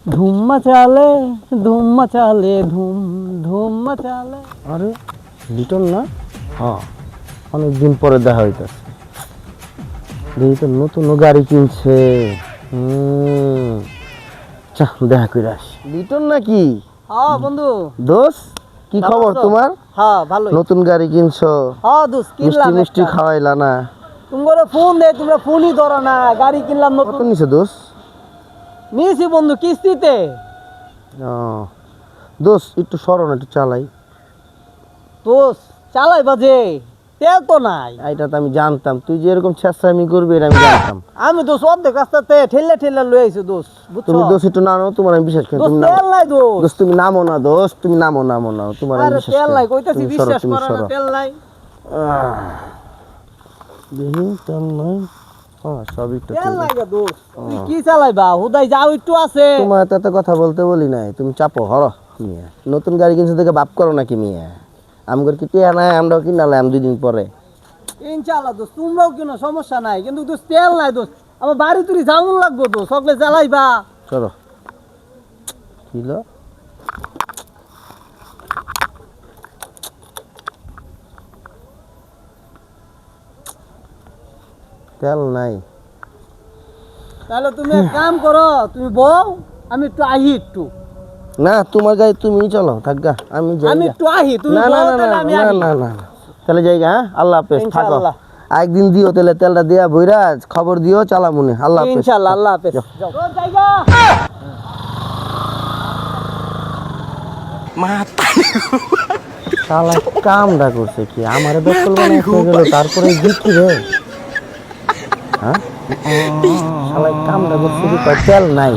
ধুম মাচালে ধুম মাচালে ধুম ধুম মাচালে। আরে লিটন না? হ্যাঁ, অনেকদিন পরে দেখা হইতেছে। দেখি তো নতুন গাড়ি কিনছে। চা দেখা করে আসি। লিটন নাকি? হ্যাঁ বন্ধু। দোষ কি ভালো খবর আছো? তোমার? হ্যাঁ ভালো। নতুন গাড়ি কিনছো? হ্যাঁ দোস্ত মিষ্টি কিনলাম মিষ্টি একটা। খাওয়াইলা না? তোমরা ফোন দেয়, তোমরা ফোনই ধরো না। গাড়ি কিনলাম কত নতুন। নিছো দোষ? নিয়েছি বন্ধু কিস্তিতে। ও দোষ একটু সরো না, একটু চালাই। দোস্ত চালাই বাজে, তেল তো নাই। এটা তো আমি জানতাম তুই যে এরকম ছেঁচড়ামি করবি, এটা আমি জানতাম। আমি দোস্ত অর্ধেক রাস্তাতে ঠেলে ঠেলে লয়ে আইছি দোস্ত, বুঝছো? তুমি দোষ একটু নামো, তোমার আমি বিশ্বাস করি। দোস্ত তুমি তেল নামো নাই দোস্ত। দোষ, তুমি নামো না দোষ, তুমি নামো তোমার আমি আরে বিশ্বাস তেল নাই করি। কইতাছি, তুমি সরো, বিশ্বাস তুমি করো না, সরো। তেল নাই। দেখি তেল নাই। হ্যাঁ সবই তো তেল ঠিক নাই আছে। গো দোস্ত। তুই কি চালাইবা? হুদাই যাও একটু আছে। তোমার তো এত কথা বলতে বলি নাই, তুমি চাপো হরো। মিয়া নতুন গাড়ি কিনছো থেকে বাপ করো নাকি মিয়া? আমগর কি টিয়া নাই? আমরাও কিনালাম 2 দিন পরে। ইনশাআল্লাহ দোস্ত, তোমরাও কোনো সমস্যা নাই, কিন্তু দোস্ত তেল নাই দোস্ত। আমার বাড়ি তুই যাওন লাগবো দোস্ত, সকলে জ্বালাইবা। চলো কিলো তেল নাই। তাহলে তুমি এক কাম করো, তুমি বউ, আমি একটু আহি একটু। না তোমার গাড়ি তুমি চলো থাকগা, আমি যাই আমি গা। একটু আহি, তুমি না না বউ, না না তাহলে আমি না আহি। না না না। তাহলে যাই গা, হ্যাঁ? আল্লাহ হাফেজ, থাকো। ইনশাআল্লাহ। একদিন দিও তেলে, তেলটা দিয়া বইরা খবর দিও, চালামুনি। আল্লাহ হাফেজ। ইনশাআল্লাহ, আল্লাহ হাফেজ। যাও। যাও জায়গা। শালা কামটা করছে কি? আমারে দখল বানায় গেল, তারপরে বিক্রি রে। হ্যাঁ শালা কামটা করছে কি? কয় তেল নাই।